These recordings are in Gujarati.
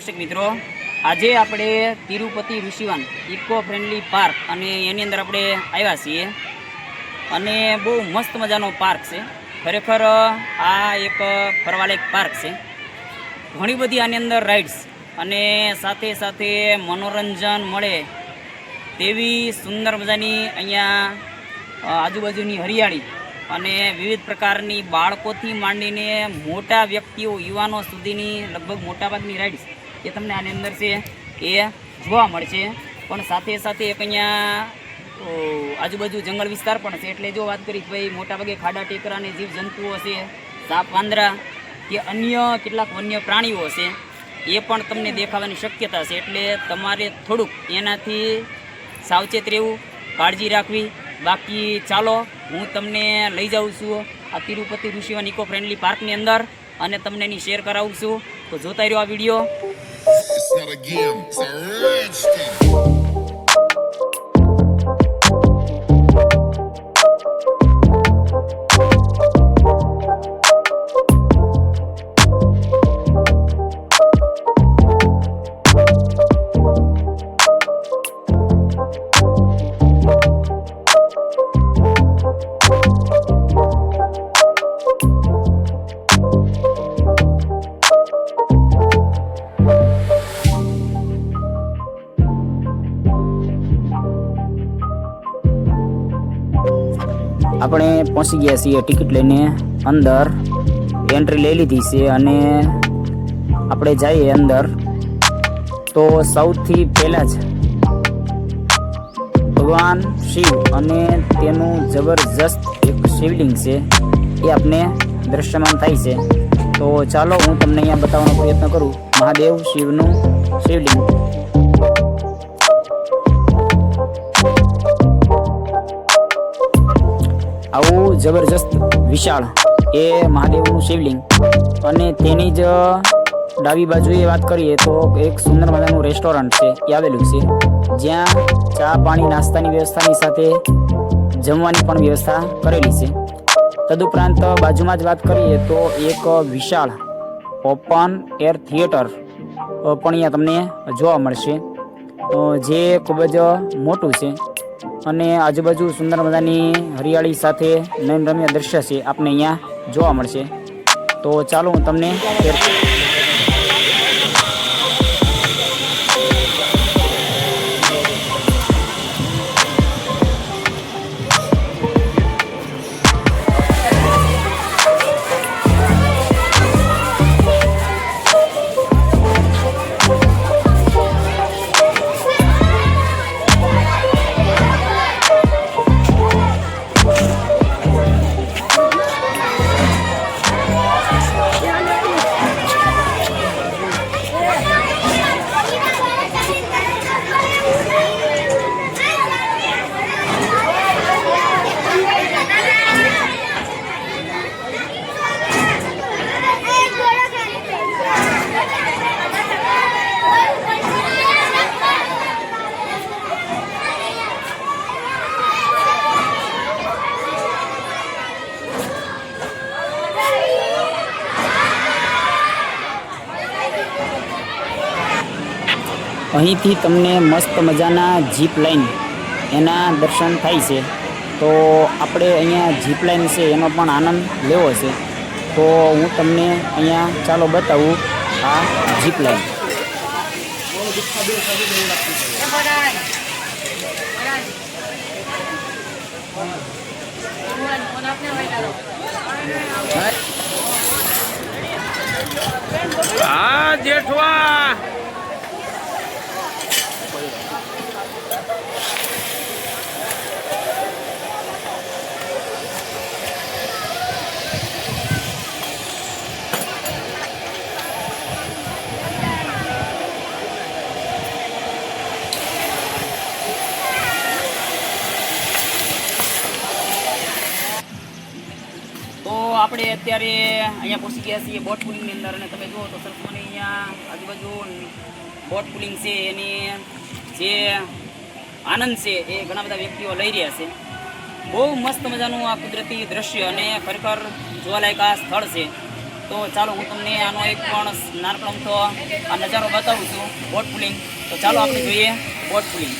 દર્શક મિત્રો, આજે આપણે Tirupati Rishivan eco friendly park અને એની અંદર આપણે આવ્યા છીએ અને બહુ મસ્ત મજાનો પાર્ક છે. ખરેખર આ એક ફરવાલાયક પાર્ક છે. ઘણી બધી આની અંદર રાઇડ્સ અને સાથે સાથે મનોરંજન મળે તેવી સુંદર મજાની અહીંયા આજુબાજુની હરિયાળી અને વિવિધ પ્રકારની બાળકોથી માંડીને મોટા વ્યક્તિઓ યુવાનો સુધીની લગભગ મોટાભાગની રાઇડ્સ એ તમને આની અંદર છે એ જોવા મળશે. પણ સાથે સાથે એક અહીંયા આજુબાજુ જંગલ વિસ્તાર પણ છે. એટલે જો વાત કરી ભાઈ મોટાભાગે ખાડા ટેકરા અને જીવજંતુઓ છે, સાપ વાંદરા કે અન્ય કેટલાક વન્ય પ્રાણીઓ છે એ પણ તમને દેખાવાની શક્યતા છે. એટલે તમારે થોડુંક એનાથી સાવચેત રહેવું, કાળજી રાખવી. બાકી ચાલો હું તમને લઈ જાઉં છું આ તિરુપતિ ઋષિવન ઇકો ફ્રેન્ડલી પાર્કની અંદર અને તમને એની શેર કરાવું છું. તો જોતા રહ્યો આ વિડીયો. આપણે પહોંચી ગયા છીએ. ટિકિટ લઈને અંદર એન્ટ્રી લઈ લીધી છે અને આપણે જઈએ અંદર. તો સૌથી પહેલાં જ ભગવાન શિવ અને તેનું જબરજસ્ત એક શિવલિંગ છે એ આપને દ્રશ્યમાન થાય છે. તો ચાલો હું તમને અહીંયા બતાવવાનો પ્રયત્ન કરું મહાદેવ શિવનું શિવલિંગ. આવું જબરજસ્ત વિશાળ એ મહાદેવનું શિવલિંગ અને તેની જ ડાબી બાજુએ વાત કરીએ તો એક સુંદર મજાનું રેસ્ટોરન્ટ છે એ આવેલું છે, જ્યાં ચા પાણી નાસ્તાની વ્યવસ્થાની સાથે જમવાની પણ વ્યવસ્થા કરેલી છે. તદુપરાંત બાજુમાં જ વાત કરીએ તો એક વિશાળ ઓપન એર થિયેટર પણ અહીંયા તમને જોવા મળશે, જે ખૂબ જ મોટું છે અને આજુબાજુ સુંદર મજાની હરિયાળી સાથે નયનરમ્ય દ્રશ્ય છે આપને અહીંયા જોવા મળશે. તો ચાલો હું તમને અહીંથી તમને મસ્ત મજાના જીપ લાઇન એના દર્શન થાય છે. તો આપણે અહીંયા જીપ લાઇન છે એનો પણ આનંદ લેવો છે. તો હું તમને અહીંયા ચાલો બતાવું આ જીપ લાઇન. હા જેઠવા આપણે અત્યારે અહીંયા પહોંચી ગયા છીએ બોટ પુલિંગની અંદર અને તમે જુઓ તો સરસ મને અહીંયા આજુબાજુ બોટ પુલિંગ છે એની જે આનંદ છે એ ઘણા બધા વ્યક્તિઓ લઈ રહ્યા છે. બહુ મસ્ત મજાનું આ કુદરતી દ્રશ્ય અને ખરેખર જોવાલાયક આ સ્થળ છે. તો ચાલો હું તમને આનો એક પણ નાનકડો અમથો આ નજારો બતાવું છું, બોટ પુલિંગ. તો ચાલો આપણે જોઈએ બોટ પુલિંગ.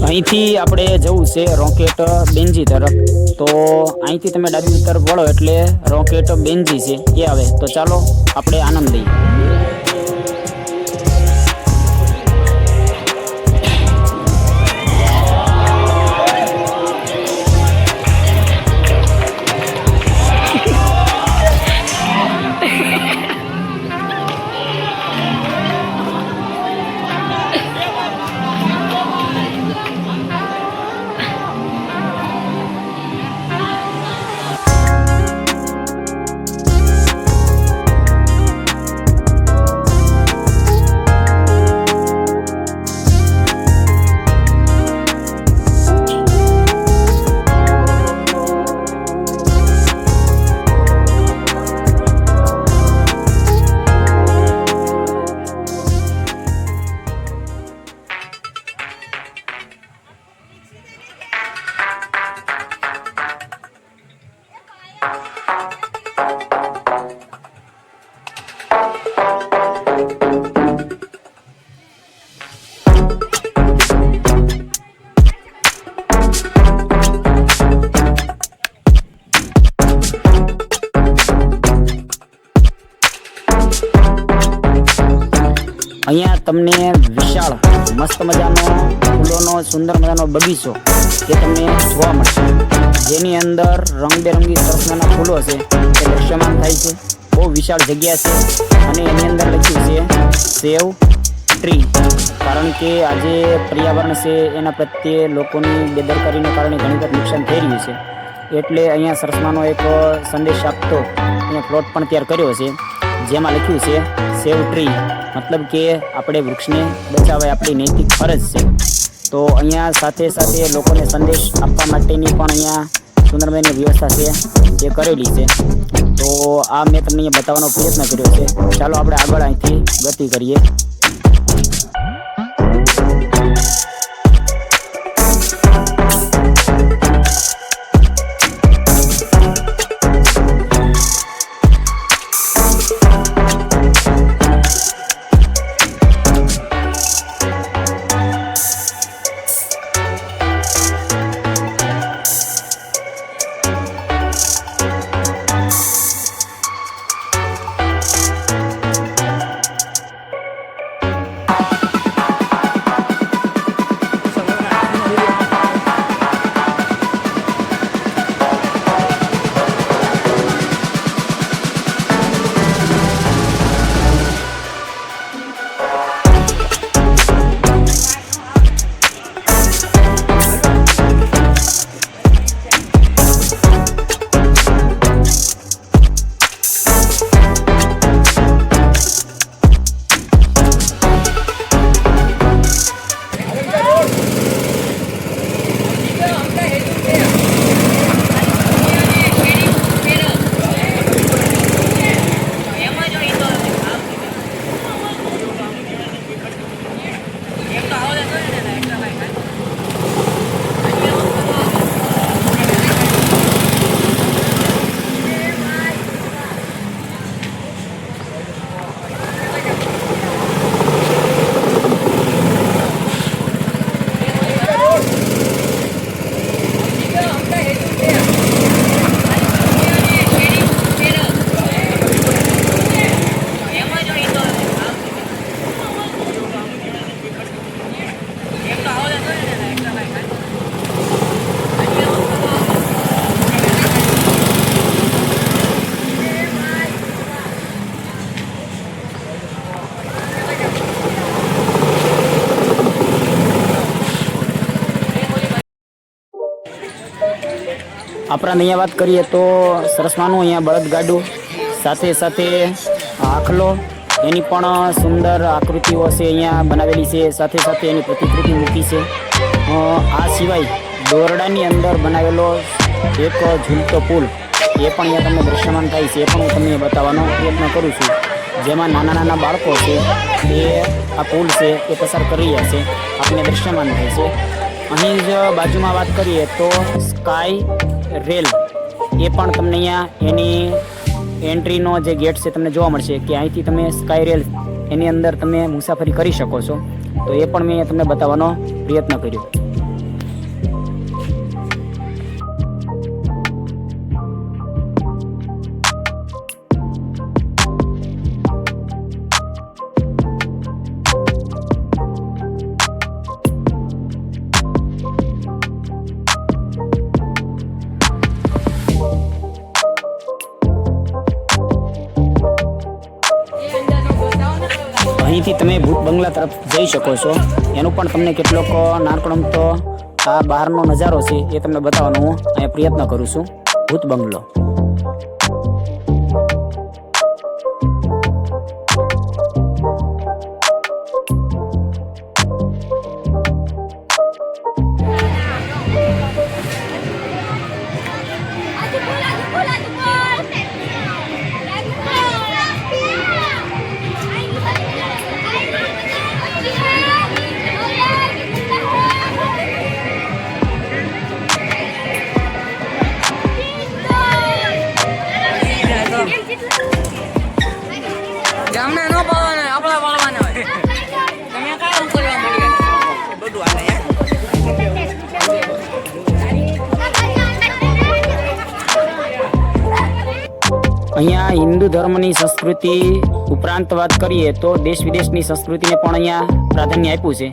અહીંથી આપણે જવું છે રોકેટ બેન્જી તરફ. તો અહીંથી તમે ડાબી તરફ વળો એટલે રોકેટ બેન્જી છે એ આવે. તો ચાલો આપણે આનંદ લઈએ. અહીંયા તમને વિશાળ મસ્ત મજાનો ફૂલોનો સુંદર મજાનો બગીચો એ તમને જોવા મળશે, જેની અંદર રંગબેરંગી સરસના ફૂલો છે એ દ્રશ્યમાન થાય છે. બહુ વિશાળ જગ્યા છે અને એની અંદર લખ્યું છે સેવ ટ્રી, કારણ કે આજે પર્યાવરણ છે એના પ્રત્યે લોકોની બેદરકારીને કારણે ઘણી વખત નુકસાન થઈ રહ્યું છે. એટલે અહીંયા સરસમાનો એક સંદેશ આપતો અહીંયા પ્લોટ પણ તૈયાર કર્યો છે, જેમાં લખ્યું છે સેવ ટ્રી, મતલબ કે આપણે વૃક્ષને બચાવવા આપણી નૈતિક ફરજ છે. તો અહીંયા સાથે સાથે લોકોને સંદેશ આપવા માટેની પણ અહીંયા સુંદરમયની વ્યવસ્થા છે જે કરેલી છે. તો આ મેં તમને અહીંયા બતાવવાનો પ્રયત્ન કર્યો છે. ચાલો આપણે આગળ અહીંથી ગતિ કરીએ. ઉપરાંત અહીંયા વાત કરીએ તો સરસમાનું અહીંયા બળદગાડું સાથે સાથે આખલો એની પણ સુંદર આકૃતિઓ છે અહીંયા બનાવેલી છે, સાથે સાથે એની પ્રતિકૃતિ મૂકી છે. આ સિવાય દોરડાની અંદર બનાવેલો એક ઝૂલતો પુલ એ પણ અહીંયા તમને દૃશ્યમાન થાય છે. એ પણ હું તમને બતાવવાનો પ્રયત્ન કરું છું, જેમાં નાના નાના બાળકો છે એ આ પુલ છે એ પસાર કરી રહ્યા છે, આપણને દૃશ્યમાન થાય છે. અહીં જ બાજુમાં વાત કરીએ તો સ્કાય રેલ એ પણ તમને અહીંયા એની એન્ટ્રીનો જે ગેટ છે તમને જોવા મળશે કે અહીંથી તમે સ્કાય રેલ એની અંદર તમે મુસાફરી કરી શકો છો. તો એ પણ મેં તમને બતાવવાનો પ્રયત્ન કર્યો. અહીંથી તમે ભૂત બંગલા તરફ જઈ શકો છો. એનું પણ તમને કેટલોક નાનકડો તો આ બહારનો નજારો છે એ તમને બતાવવાનો હું અહીંયા પ્રયત્ન કરું છું. ભૂત બંગલો ગામને નો પાવાના આપણા પાવાના હોય. તમે કામ કરવા માંડ્યા બધું આને અહીંયા હિન્દુ ધર્મની સંસ્કૃતિ ઉપરાંત વાત કરીએ તો દેશ વિદેશની સંસ્કૃતિને પણ અહીંયા પ્રાધાન્ય આપ્યું છે.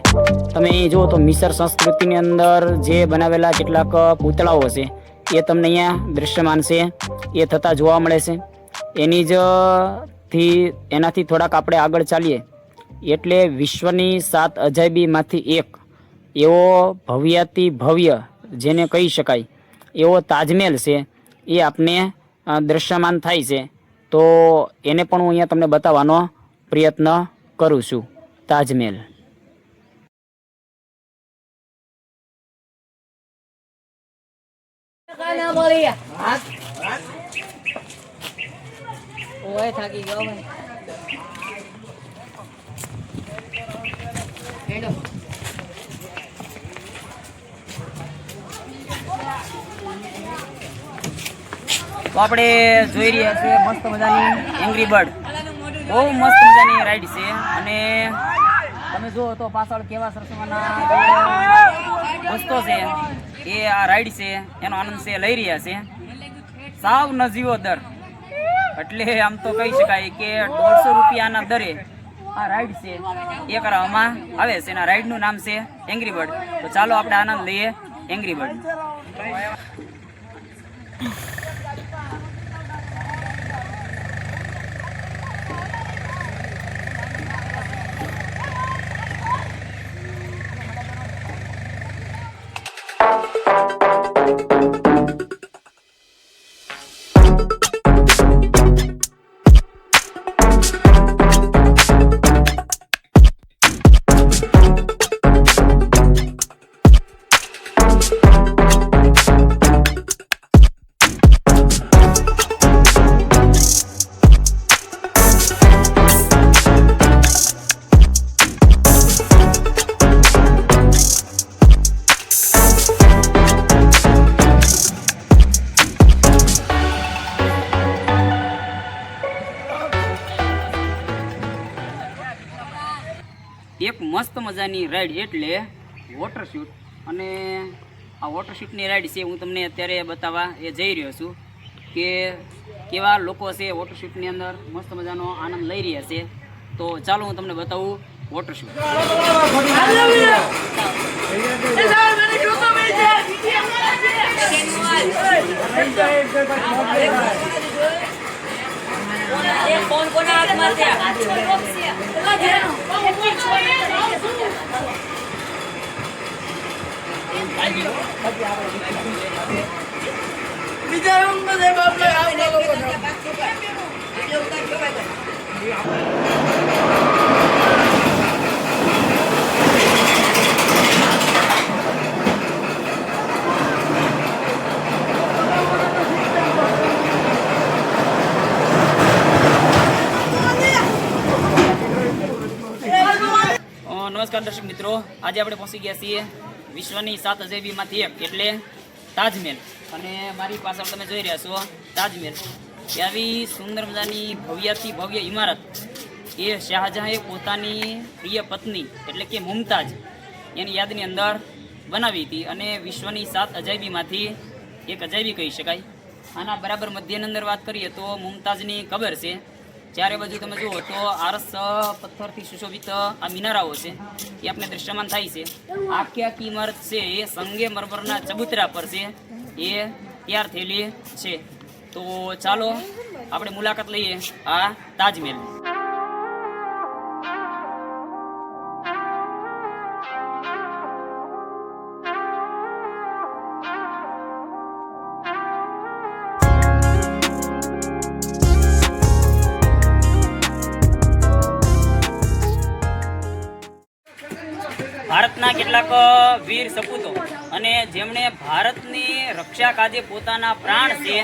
તમે અહીં જુઓ તો મિસર સંસ્કૃતિની અંદર જે બનાવેલા કેટલાક પૂતળાઓ છે એ તમને અહીંયા દૃશ્યમાન છે એ થતાં જોવા મળે છે. એનાથી થોડાક આપણે આગળ ચાલીએ એટલે વિશ્વની 7 અજાયબીમાંથી એક એવો ભવ્યાતિ ભવ્ય જેને કહી શકાય એવો તાજમહેલ છે એ આપને દૃશ્યમાન થાય છે. તો એને પણ હું અહીંયા તમને બતાવવાનો પ્રયત્ન કરું છું. તાજમહેલ ઓય થાકી ગયો ભાઈ. હેલો તો આપણે જોઈ રહ્યા છીએ મસ્ત મજાની એંગ્રી બર્ડ, બહુ મસ્ત મજાની રાઈડ છે. અને તમે જુઓ તો પાછળ કેવા સરસમાના દોસ્તો છે એ આ રાઈડ છે એનો આનંદ છે લઈ રહ્યા છે. સાવ નજીવો દર એટલે આમ તો કહી શકાય કે 150 રૂપિયાના દરે આ રાઈડ છે એ કરવામાં આવે છે. એના રાઈડનું નામ છે એંગ્રી બર્ડ. તો ચાલો આપણે આનંદ લઈએ એંગ્રી બર્ડ. એક મસ્ત મજાની રાઈડ એટલે વોટર શૂટ. અને આ વોટર શૂટની રાઈડ છે હું તમને અત્યારે બતાવવા એ જઈ રહ્યો છું કે કેવા લોકો છે વોટર શૂટની અંદર મસ્ત મજાનો આનંદ લઈ રહ્યા છે. તો ચાલો હું તમને બતાવું વોટર શૂટ. કોણ કોણ હાથમાં છે? બીજા રૂમ તો છે બાપલે આવતા લોકો નમસ્કાર દર્શક મિત્રો, આજે આપણે પહોંચી ગયા છીએ વિશ્વની 7 અજાયબીમાંથી એક એટલે તાજમહેલ. અને મારી પાછળ તમે જોઈ રહ્યા છો તાજમહેલ. એ આવી સુંદર મજાની ભવ્યથી ભવ્ય ઇમારત એ શાહજહાંએ પોતાની પ્રિય પત્ની એટલે કે મુમતાજ એની યાદની અંદર બનાવી હતી અને વિશ્વની 7 અજાયબીમાંથી એક અજાયબી કહી શકાય. આના બરાબર મધ્યની અંદર વાત કરીએ તો મુમતાજની કબર છે. ચારે બાજુ તમે જુઓ તો આરસ પથ્થરથી સુશોભિત આ મિનારાઓ છે એ આપણે દ્રશ્યમાન થાય છે. આખી ઇમારત છે એ સંગે મરમરના ચબૂતરા પર છે એ તૈયાર થયેલી છે. તો ચાલો આપણે મુલાકાત લઈએ આ તાજમહેલ. ભારતના કેટલાક વીર સપૂતો અને જેમણે ભારતની રક્ષા કાજે પોતાના પ્રાણ છે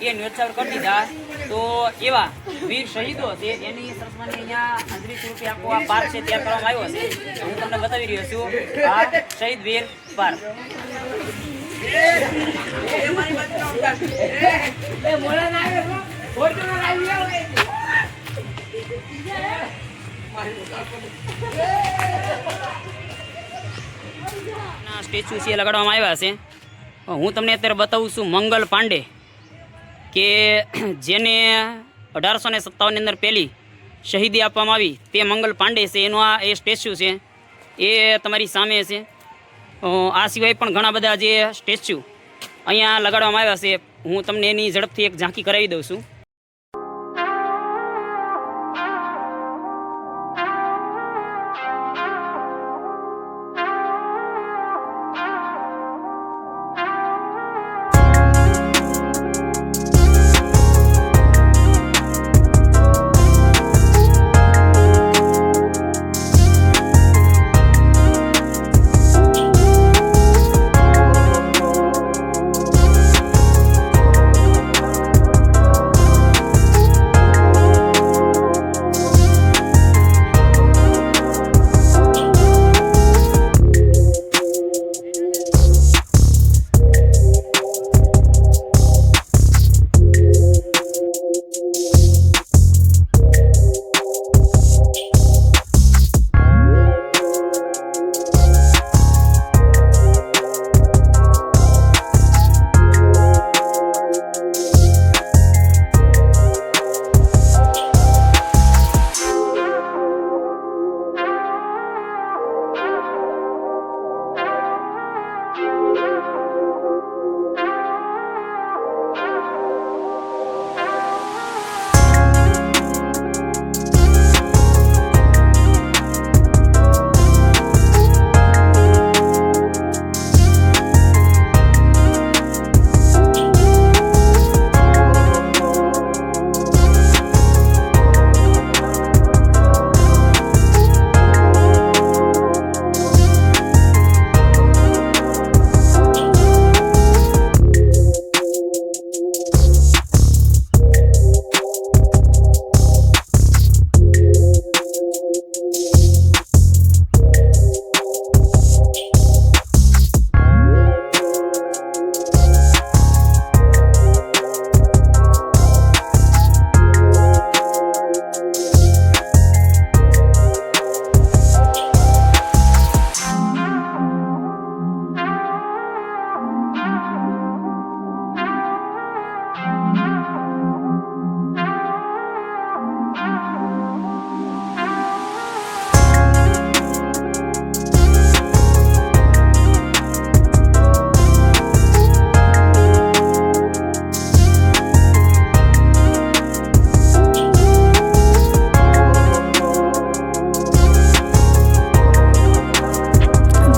એ ન્યોછાવર કરી દીધા, તો એવા વીર શહીદો છે એની સરસમાની અહીંયા અંજલિ સ્વરૂપે આખો આ પાર્ક છે તૈયાર કરવામાં આવ્યો છે. હું તમને બતાવી રહ્યો છું આ શહીદ વીર પાર્ક. સ્ટેચ્યુ છે લગાડવામાં આવ્યા છે. હું તમને અત્યારે બતાવું છું મંગલ પાંડે કે જેને 1857ની અંદર પહેલી શહીદી આપવામાં આવી તે મંગલ પાંડે છે. એનું આ એ સ્ટેચ્યુ છે એ તમારી સામે છે. આ સિવાય પણ ઘણા બધા જે સ્ટેચ્યુ અહીંયા લગાડવામાં આવ્યા છે. હું તમને એની ઝડપથી એક ઝાંકી કરાવી દઉં છું.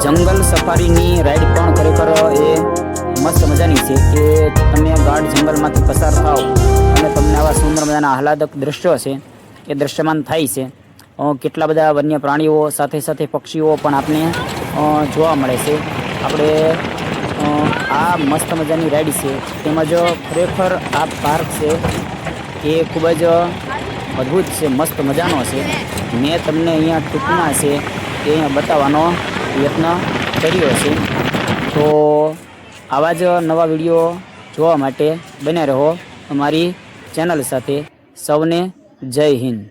જંગલ સફારીની રાઈડ પણ ખરેખર એ મસ્ત મજાની છે કે તમે ગાઢ જંગલમાંથી પસાર થાઓ અને તમને આવા સુંદર મજાના આહલાદક દ્રશ્યો છે એ દ્રશ્યમાન થાય છે. કેટલા બધા વન્ય પ્રાણીઓ સાથે સાથે પક્ષીઓ પણ આપણે જોવા મળે છે. આપણે આ મસ્ત મજાની રાઈડ છે તેમજ ખરેખર આ પાર્ક છે એ ખૂબ જ અદ્ભુત છે, મસ્ત મજાનો છે. મેં તમને અહીંયા ટૂંકમાં છે એ અહીંયા બતાવવાનો પ્રયત્ન કર્યો છે. તો આવા જ નવા વિડીયો જોવા માટે બન્યા રહો અમારી ચેનલ સાથે. સૌને જય હિન્દ.